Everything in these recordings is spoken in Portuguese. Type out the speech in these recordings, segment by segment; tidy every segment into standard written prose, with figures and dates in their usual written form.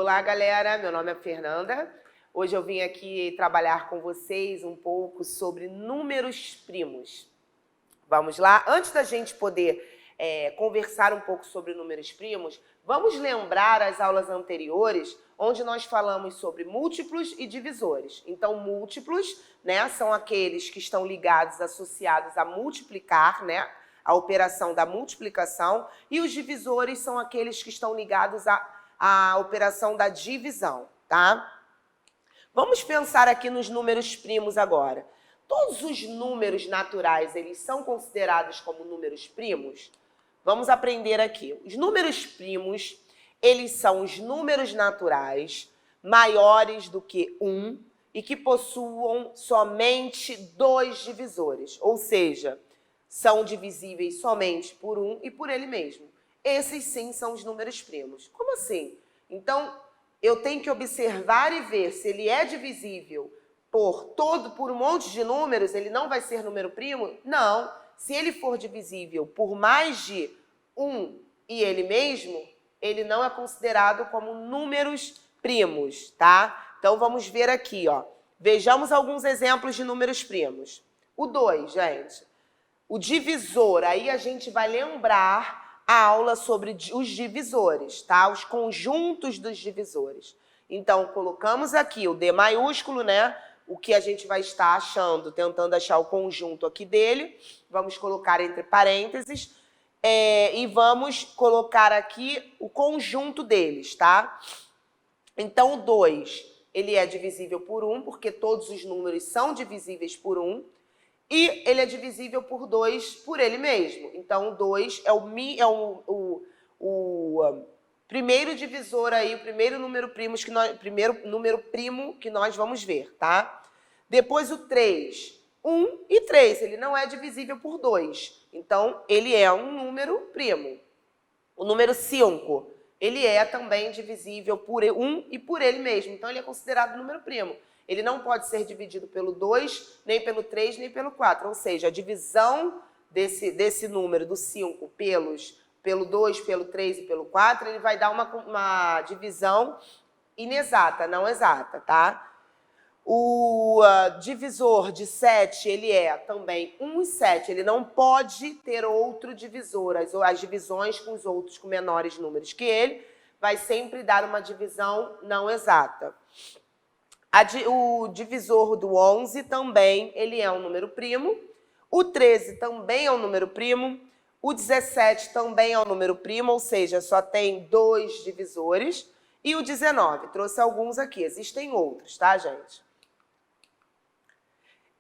Olá, galera! Meu nome é Fernanda. Hoje eu vim aqui trabalhar com vocês um pouco sobre números primos. Vamos lá? Antes da gente poder conversar um pouco sobre números primos, vamos lembrar as aulas anteriores, onde nós falamos sobre múltiplos e divisores. Então, múltiplos, né, são aqueles que estão ligados, associados a multiplicar, né, a operação da multiplicação, e os divisores são aqueles que estão ligados à operação da divisão, tá? Vamos pensar aqui nos números primos agora. Todos os números naturais, eles são considerados como números primos? Vamos aprender aqui. Os números primos, eles são os números naturais maiores do que 1 e que possuam somente 2 divisores, ou seja, são divisíveis somente por 1 e por ele mesmo. Esses sim são os números primos. Como assim? Então, eu tenho que observar e ver se ele é divisível por um monte de números, ele não vai ser número primo? Não. Se ele for divisível por mais de 1 e ele mesmo, ele não é considerado como números primos, tá? Então, vamos ver aqui, ó. Vejamos alguns exemplos de números primos. O 2, gente. O divisor, aí a gente vai lembrar a aula sobre os divisores, tá? Os conjuntos dos divisores. Então, colocamos aqui o D maiúsculo, né? O que a gente vai estar achando, tentando achar o conjunto aqui dele. Vamos colocar entre parênteses. E vamos colocar aqui o conjunto deles, tá? Então, o 2, ele é divisível por 1, porque todos os números são divisíveis por 1. E ele é divisível por 2 por ele mesmo. Então, o 2 é o primeiro divisor aí, o primeiro número primo que nós vamos ver, tá? Depois o 3. 1 e 3, ele não é divisível por 2. Então, ele é um número primo. O número 5, ele é também divisível por 1 e por ele mesmo. Então, ele é considerado número primo. Ele não pode ser dividido pelo 2, nem pelo 3, nem pelo 4. Ou seja, a divisão desse número, do 5, pelo 2, pelo 3 e pelo 4, ele vai dar uma divisão inexata, não exata, tá? O divisor de 7, ele é também 1 e 7. Ele não pode ter outro divisor. As divisões com os outros, com menores números que ele, vai sempre dar uma divisão não exata. O divisor do 11 também, ele é um número primo. O 13 também é um número primo. O 17 também é um número primo, ou seja, só tem 2 divisores. E o 19, trouxe alguns aqui, existem outros, tá, gente?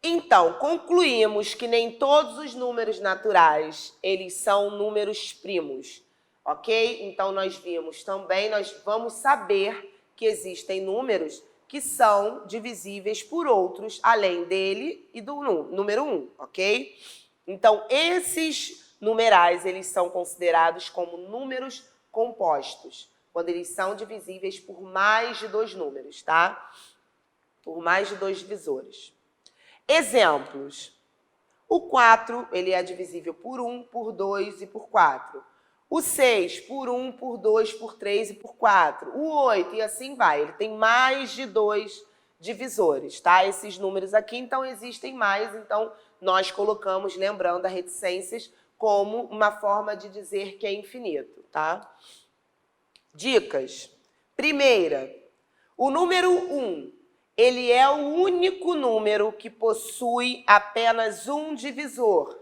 Então, concluímos que nem todos os números naturais, eles são números primos, ok? Então, nós vimos também, nós vamos saber que existem números que são divisíveis por outros, além dele e do número 1, ok? Então, esses numerais, eles são considerados como números compostos, quando eles são divisíveis por mais de 2 números, tá? Por mais de 2 divisores. Exemplos. O 4, ele é divisível por 1, por 2 e por 4. O 6, por 1, por 2, por 3 e por 4. O 8, e assim vai. Ele tem mais de 2 divisores, tá? Esses números aqui, então, existem mais. Então, nós colocamos, lembrando a reticências, como uma forma de dizer que é infinito, tá? Dicas. Primeira, o número 1, ele é o único número que possui apenas um divisor.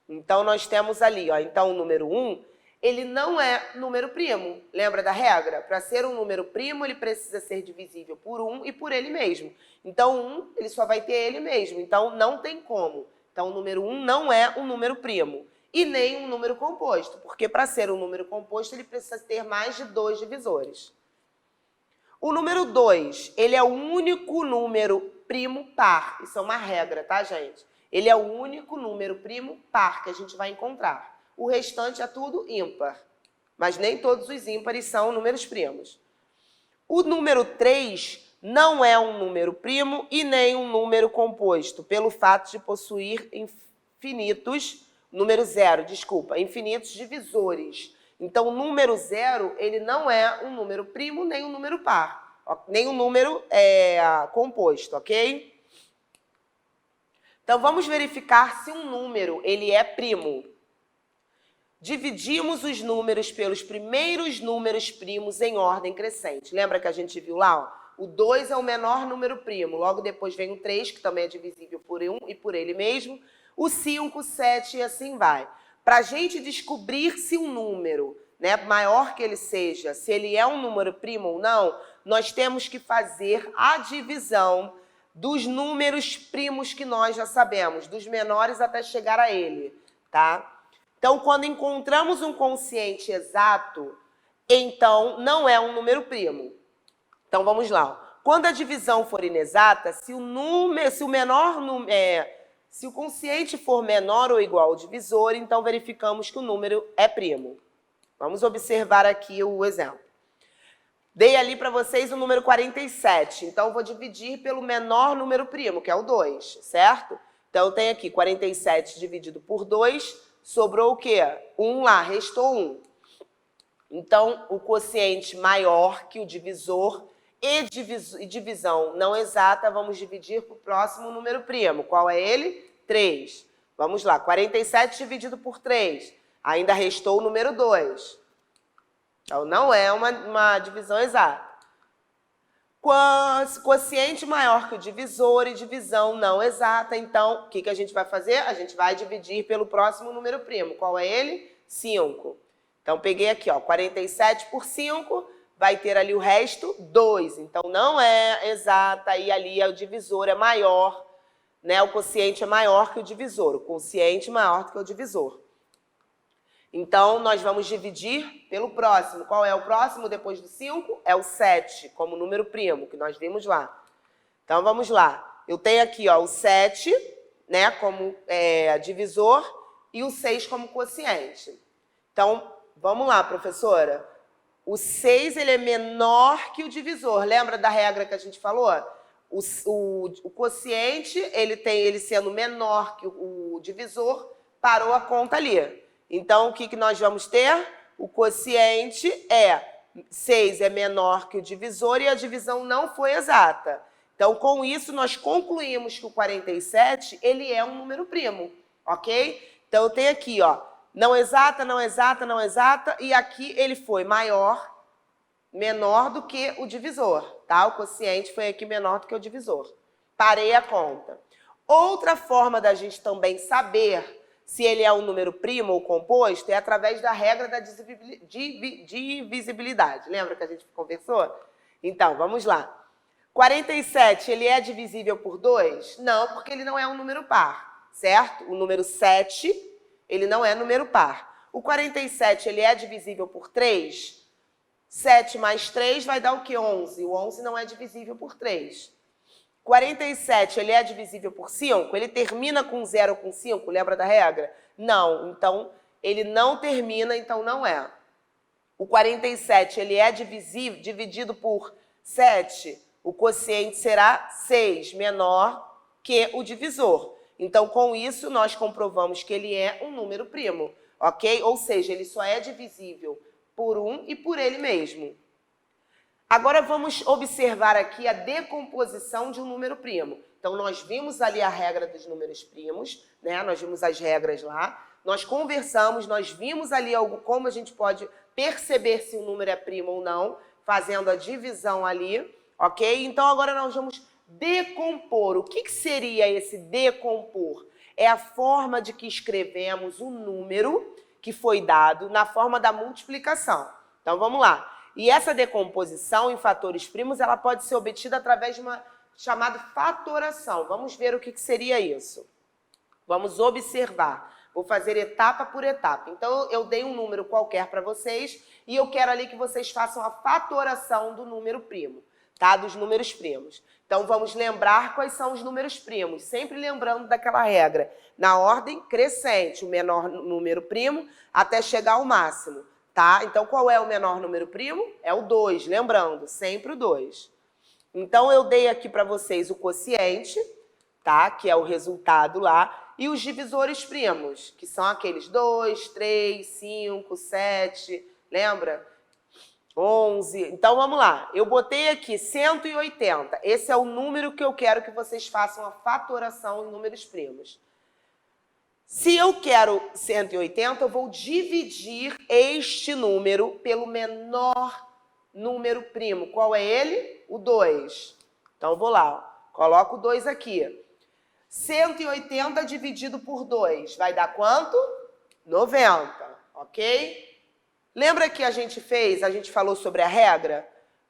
Então, nós temos ali, ó, então o número 1, ele não é número primo. Lembra da regra? Para ser um número primo, ele precisa ser divisível por 1 e por ele mesmo. Então, 1, ele só vai ter ele mesmo. Então, não tem como. Então, o número 1 não é um número primo. E nem um número composto, porque para ser um número composto, ele precisa ter mais de 2 divisores. O número 2, ele é o único número primo par. Isso é uma regra, tá, gente? Ele é o único número primo par que a gente vai encontrar. O restante é tudo ímpar. Mas nem todos os ímpares são números primos. O número 3 não é um número primo e nem um número composto, pelo fato de possuir infinitos divisores. Então, o número 0, ele não é um número primo nem um número par, nem um número composto, ok? Então, vamos verificar se um número ele é primo. Dividimos os números pelos primeiros números primos em ordem crescente. Lembra que a gente viu lá? Ó? O 2 é o menor número primo. Logo depois vem o 3, que também é divisível por 1 e por ele mesmo. O 5, o 7 e assim vai. Para a gente descobrir se um número, né, maior que ele seja, se ele é um número primo ou não, nós temos que fazer a divisão dos números primos que nós já sabemos, dos menores até chegar a ele, tá? Então, quando encontramos um quociente exato, então não é um número primo. Então, vamos lá. Quando a divisão for inexata, se o quociente for menor ou igual ao divisor, então verificamos que o número é primo. Vamos observar aqui o exemplo. Dei ali para vocês o número 47, então vou dividir pelo menor número primo, que é o 2, certo? Então, eu tenho aqui 47 dividido por 2, sobrou o quê? 1 lá, restou 1. Então, o quociente maior que o divisor e divisão não exata, vamos dividir para o próximo número primo. Qual é ele? 3. Vamos lá, 47 dividido por 3. Ainda restou o número 2. Então, não é uma divisão exata. Quociente maior que o divisor e divisão não exata, então, o que a gente vai fazer? A gente vai dividir pelo próximo número primo. Qual é ele? 5. Então, peguei aqui, ó, 47 por 5, vai ter ali o resto, 2. Então, não é exata e ali o divisor é maior, né? O quociente é maior que o divisor. O quociente maior do que o divisor. Então, nós vamos dividir pelo próximo. Qual é o próximo depois do 5? É o 7, como número primo, que nós vimos lá. Então, vamos lá. Eu tenho aqui, ó, o 7, né, como divisor e o 6 como quociente. Então, vamos lá, professora. O 6 ele é menor que o divisor. Lembra da regra que a gente falou? O quociente, ele sendo menor que o divisor, parou a conta ali. Então, o que nós vamos ter? O quociente 6 é menor que o divisor e a divisão não foi exata. Então, com isso, nós concluímos que o 47, ele é um número primo, ok? Então, eu tenho aqui, ó, não exata, não exata, não exata, e aqui ele foi menor do que o divisor, tá? O quociente foi aqui menor do que o divisor. Parei a conta. Outra forma da gente também saber se ele é um número primo ou composto, é através da regra da divisibilidade. Lembra que a gente conversou? Então, vamos lá. 47, ele é divisível por 2? Não, porque ele não é um número par, certo? O número 7, ele não é número par. O 47, ele é divisível por 3? 7 mais 3 vai dar o quê? 11. O 11 não é divisível por 3. 47, ele é divisível por 5? Ele termina com 0 ou com 5? Lembra da regra? Não. Então, ele não termina, então não é. O 47, ele é dividido por 7? O quociente será 6, menor que o divisor. Então, com isso, nós comprovamos que ele é um número primo, ok? Ou seja, ele só é divisível por 1 e por ele mesmo. Agora vamos observar aqui a decomposição de um número primo. Então, nós vimos ali a regra dos números primos, né? Nós vimos as regras lá, nós conversamos, nós vimos ali como a gente pode perceber se o número é primo ou não, fazendo a divisão ali, ok? Então, agora nós vamos decompor. O que seria esse decompor? É a forma de que escrevemos o número que foi dado na forma da multiplicação. Então, vamos lá. E essa decomposição em fatores primos, ela pode ser obtida através de uma chamada fatoração. Vamos ver o que seria isso. Vamos observar. Vou fazer etapa por etapa. Então, eu dei um número qualquer para vocês e eu quero ali que vocês façam a fatoração do número primo, tá? Dos números primos. Então, vamos lembrar quais são os números primos. Sempre lembrando daquela regra. Na ordem crescente, o menor número primo até chegar ao máximo. Tá? Então, qual é o menor número primo? É o 2, lembrando, sempre o 2. Então, eu dei aqui para vocês o quociente, tá? Que é o resultado lá, e os divisores primos, que são aqueles 2, 3, 5, 7, lembra? 11. Então, vamos lá. Eu botei aqui 180. Esse é o número que eu quero que vocês façam a fatoração em números primos. Se eu quero 180, eu vou dividir este número pelo menor número primo. Qual é ele? O 2. Então, eu vou lá. Coloco o 2 aqui. 180 dividido por 2. Vai dar quanto? 90. Ok? Lembra que a gente falou sobre a regra?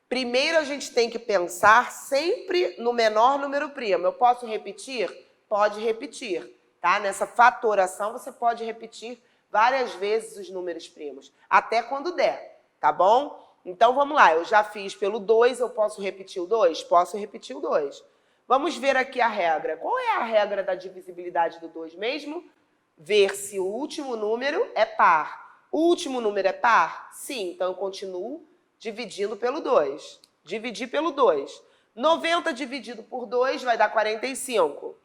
Primeiro a gente tem que pensar sempre no menor número primo. Eu posso repetir? Pode repetir, tá? Nessa fatoração você pode repetir várias vezes os números primos, até quando der, tá bom? Então vamos lá, eu já fiz pelo 2, eu posso repetir o 2? Posso repetir o 2. Vamos ver aqui a regra. Qual é a regra da divisibilidade do 2 mesmo? Ver se o último número é par. O último número é par? Sim, então eu continuo dividindo pelo 2. Dividir pelo 2. 90 dividido por 2 vai dar 45.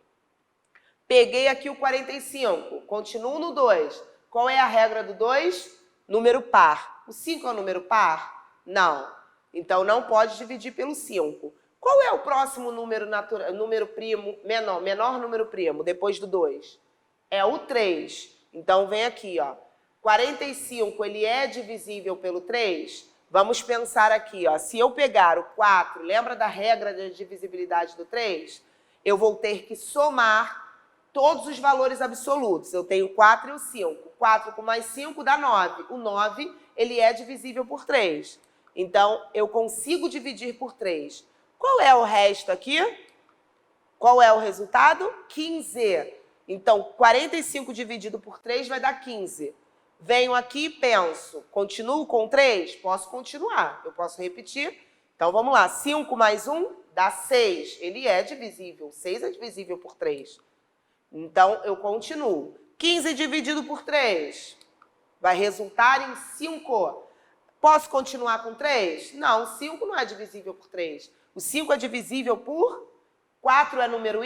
Peguei aqui o 45, continuo no 2. Qual é a regra do 2? Número par. O 5 é um número par? Não. Então não pode dividir pelo 5. Qual é o próximo número primo, menor número primo, depois do 2? É o 3. Então vem aqui, ó. 45, ele é divisível pelo 3? Vamos pensar aqui, ó. Se eu pegar o 4, lembra da regra de divisibilidade do 3? Eu vou ter que somar todos os valores absolutos. Eu tenho 4 e o 5. 4 com mais 5 dá 9. O 9, ele é divisível por 3. Então, eu consigo dividir por 3. Qual é o resto aqui? Qual é o resultado? 15. Então, 45 dividido por 3 vai dar 15. Venho aqui e penso, continuo com 3? Posso continuar, eu posso repetir. Então, vamos lá, 5 mais 1 dá 6. Ele é divisível, 6 é divisível por 3. Então, eu continuo. 15 dividido por 3 vai resultar em 5. Posso continuar com 3? Não, 5 não é divisível por 3. O 5 é divisível por 4 é número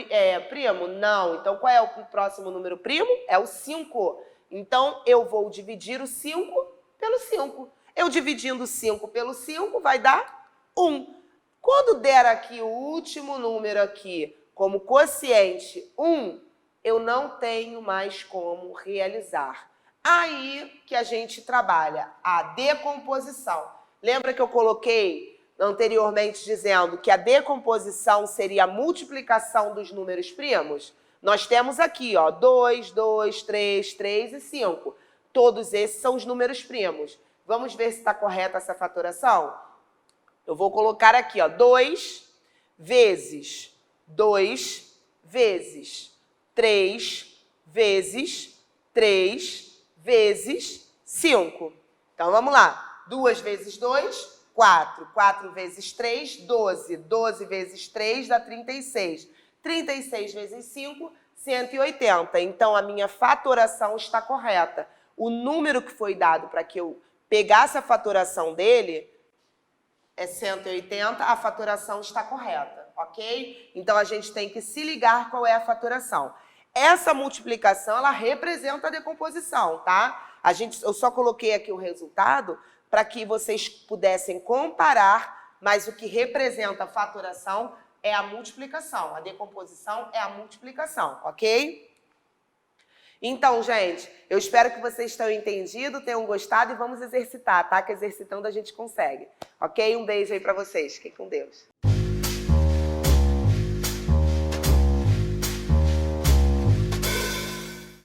primo? Não. Então, qual é o próximo número primo? É o 5. Então, eu vou dividir o 5 pelo 5. Eu dividindo 5 pelo 5 vai dar 1. Quando der aqui o último número aqui como quociente 1, eu não tenho mais como realizar. Aí que a gente trabalha a decomposição. Lembra que eu coloquei anteriormente dizendo que a decomposição seria a multiplicação dos números primos? Nós temos aqui, ó, 2, 2, 3, 3 e 5. Todos esses são os números primos. Vamos ver se está correta essa fatoração? Eu vou colocar aqui, ó, 2 vezes 2 vezes 3 vezes 3 vezes 5. Então, vamos lá. 2 vezes 2, 4. 4 vezes 3, 12. 12 vezes 3 dá 36. 36 vezes 5, 180. Então, a minha fatoração está correta. O número que foi dado para que eu pegasse a fatoração dele é 180, a fatoração está correta, ok? Então, a gente tem que se ligar qual é a fatoração. Essa multiplicação, ela representa a decomposição, tá? Eu só coloquei aqui o resultado para que vocês pudessem comparar, mas o que representa a fatoração é a multiplicação. A decomposição é a multiplicação, ok? Então, gente, eu espero que vocês tenham entendido, tenham gostado e vamos exercitar, tá? Que exercitando a gente consegue, ok? Um beijo aí para vocês. Fiquem com Deus.